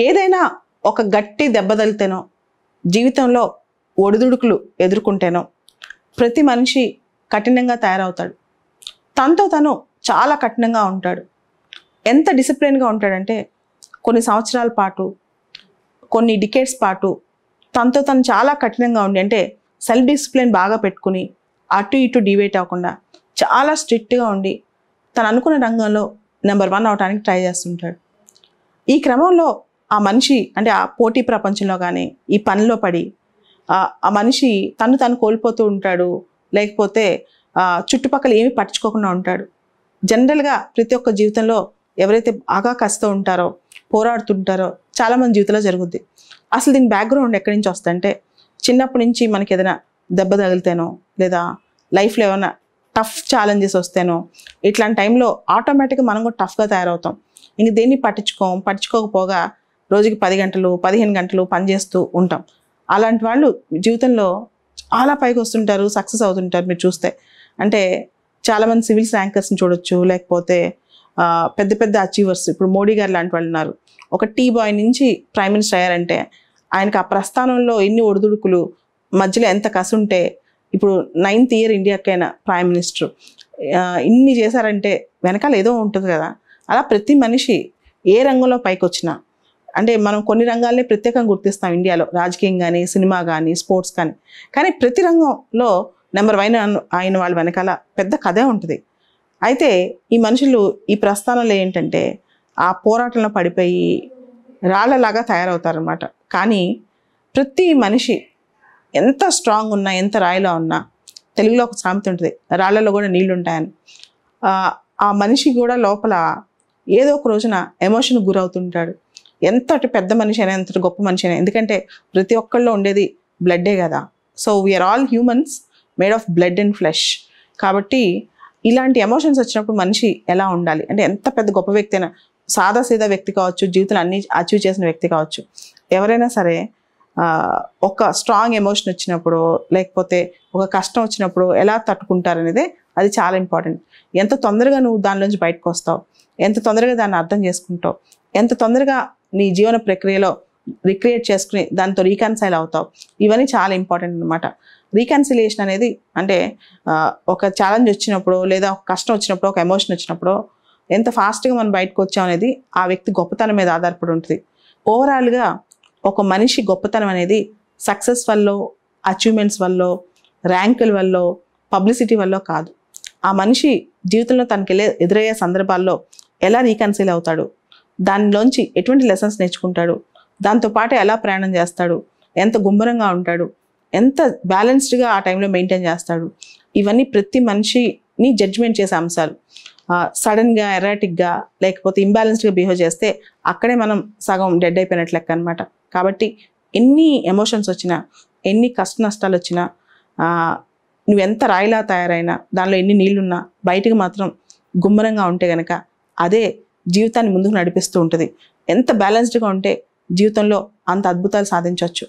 ఏదైనా ఒక గట్టి దెబ్బ తగిలితేనో, జీవితంలో ఒడిదుడుకులు ఎదుర్కొంటేనో ప్రతి మనిషి కఠినంగా తయారవుతాడు. తనతో తను చాలా కఠినంగా ఉంటాడు. ఎంత డిసిప్లిన్గా ఉంటాడంటే కొన్ని సంవత్సరాల పాటు, కొన్ని డికేడ్స్ పాటు తనతో తను చాలా కఠినంగా ఉండి, అంటే సెల్ఫ్ డిసిప్లిన్ బాగా పెట్టుకుని అటు ఇటు డివేట్ అవ్వకుండా చాలా స్ట్రిక్ట్గా ఉండి తను అనుకున్న రంగంలో నెంబర్ 1 అవడానికి ట్రై చేస్తుంటాడు. ఈ క్రమంలో ఆ మనిషి అంటే ఆ పోటీ ప్రపంచంలో కానీ ఈ పనిలో పడి ఆ మనిషి తను కోల్పోతూ ఉంటాడు. లేకపోతే చుట్టుపక్కల ఏమీ పట్టించుకోకుండా ఉంటాడు. జనరల్గా ప్రతి ఒక్క జీవితంలో ఎవరైతే బాగా కష్టం ఉంటారో, పోరాడుతుంటారో చాలామంది జీవితంలో జరుగుద్ది. అసలు దీని బ్యాక్గ్రౌండ్ ఎక్కడి నుంచి వస్తుందంటే చిన్నప్పటి నుంచి మనకి ఏదైనా దెబ్బ తగిలితేనో, లేదా లైఫ్లో ఏమైనా టఫ్ ఛాలెంజెస్ వస్తేనో, ఇట్లాంటి టైంలో ఆటోమేటిక్గా మనం కూడా టఫ్గా తయారవుతాం. ఇంక దేన్ని పట్టించుకోకపోగా రోజుకి 10 గంటలు 15 గంటలు పనిచేస్తూ ఉంటాం. అలాంటి వాళ్ళు జీవితంలో చాలా పైకి వస్తుంటారు, సక్సెస్ అవుతుంటారు. మీరు చూస్తే అంటే చాలామంది సివిల్స్ ర్యాంకర్స్ని చూడొచ్చు, లేకపోతే పెద్ద పెద్ద అచీవర్స్. ఇప్పుడు మోడీ గారు లాంటి వాళ్ళు ఉన్నారు. ఒక టీ బాయ్ నుంచి ప్రైమ్ మినిస్టర్ అయ్యారంటే ఆయనకు ఆ ప్రస్థానంలో ఎన్ని ఒడిదుడుకులు, మధ్యలో ఎంత కసుంటే ఇప్పుడు 9th ఇయర్ ఇండియాకైనా ప్రైమ్ మినిస్టర్ ఇన్ని చేశారంటే వెనకాల ఏదో ఉంటుంది కదా. అలా ప్రతి మనిషి ఏ రంగంలో పైకి వచ్చినా, అంటే మనం కొన్ని రంగాలనే ప్రత్యేకంగా గుర్తిస్తాం ఇండియాలో, రాజకీయం కానీ, సినిమా కానీ, స్పోర్ట్స్ కానీ ప్రతి రంగంలో నెంబర్ 1 అయిన వాళ్ళ వెనకాల పెద్ద కథే ఉంటుంది. అయితే ఈ మనుషులు ఈ ప్రస్థానంలో ఏంటంటే ఆ పోరాటంలో పడిపోయి రాళ్ళలాగా తయారవుతారనమాట. కానీ ప్రతి మనిషి ఎంత స్ట్రాంగ్ ఉన్నా, ఎంత రాయిలో ఉన్నా, తెలుగులో ఒక సామెత ఉంటుంది, రాళ్లలో కూడా నీళ్లు ఉంటాయని. ఆ మనిషి కూడా లోపల ఏదో ఒక రోజున ఎమోషన్కి గురవుతుంటాడు. ఎంతటి పెద్ద మనిషి అయినా, ఎంతటి గొప్ప మనిషి అయినా, ఎందుకంటే ప్రతి ఒక్కళ్ళలో ఉండేది బ్లడ్డే కదా. So we are all humans made of blood and flesh. కాబట్టి ఇలాంటి ఎమోషన్స్ వచ్చినప్పుడు మనిషి ఎలా ఉండాలి అంటే, ఎంత పెద్ద గొప్ప వ్యక్తి అయినా, సాదాసీదా వ్యక్తి కావచ్చు, జీవితంలో అన్ని అచీవ్ చేసిన వ్యక్తి కావచ్చు, ఎవరైనా సరే ఒక స్ట్రాంగ్ ఎమోషన్ వచ్చినప్పుడు, లేకపోతే ఒక కష్టం వచ్చినప్పుడు ఎలా తట్టుకుంటారనేదే అది చాలా ఇంపార్టెంట్. ఎంత తొందరగా నువ్వు దానిలోంచి బయటకు వస్తావు, ఎంత తొందరగా దాన్ని అర్థం చేసుకుంటావు, ఎంత తొందరగా నీ జీవన ప్రక్రియలో రిక్రియేట్ చేసుకుని దాంతో రీకన్సైల్ అవుతావు, ఇవన్నీ చాలా ఇంపార్టెంట్ అనమాట. రీకన్సిలియేషన్ అనేది అంటే ఒక ఛాలెంజ్ వచ్చినప్పుడు, లేదా ఒక కష్టం వచ్చినప్పుడు, ఒక ఎమోషన్ వచ్చినప్పుడు ఎంత ఫాస్ట్గా మనం బయటకు వచ్చాం అనేది ఆ వ్యక్తి గొప్పతనం మీద ఆధారపడి ఉంటుంది. ఓవరాల్గా ఒక మనిషి గొప్పతనం అనేది సక్సెస్ వల్ల, అచీవ్మెంట్స్ వల్ల, ర్యాంకుల వల్ల, పబ్లిసిటీ వల్ల కాదు. ఆ మనిషి జీవితంలో తనకి ఎదురయ్యే సందర్భాల్లో ఎలా రీకన్సిల్ అవుతాడు, దానిలోంచి ఎటువంటి లెసన్స్ నేర్చుకుంటాడు, దాంతోపాటు ఎలా ప్రయాణం చేస్తాడు, ఎంత గుంభరంగా ఉంటాడు, ఎంత బ్యాలెన్స్డ్గా ఆ టైంలో మెయింటైన్ చేస్తాడు, ఇవన్నీ ప్రతి మనిషిని జడ్జిమెంట్ చేసే అంశాలు. సడన్గా, ఎరాటిక్గా, లేకపోతే ఇంబ్యాలెన్స్డ్గా బిహేవ్ చేస్తే అక్కడే మనం సగం డెడ్ అయిపోయినట్లు లెక్క అనమాట. కాబట్టి ఎన్ని ఎమోషన్స్ వచ్చినా, ఎన్ని కష్ట నష్టాలు వచ్చినా, నువ్వెంత రాయిలా తయారైనా, దానిలో ఎన్ని నీళ్లున్నా బయటికి మాత్రం గుమ్మరంగా ఉంటే కనుక అదే జీవితాన్ని ముందుకు నడిపిస్తూ ఉంటుంది. ఎంత బ్యాలెన్స్డ్గా ఉంటే జీవితంలో అంత అద్భుతాలు సాధించవచ్చు.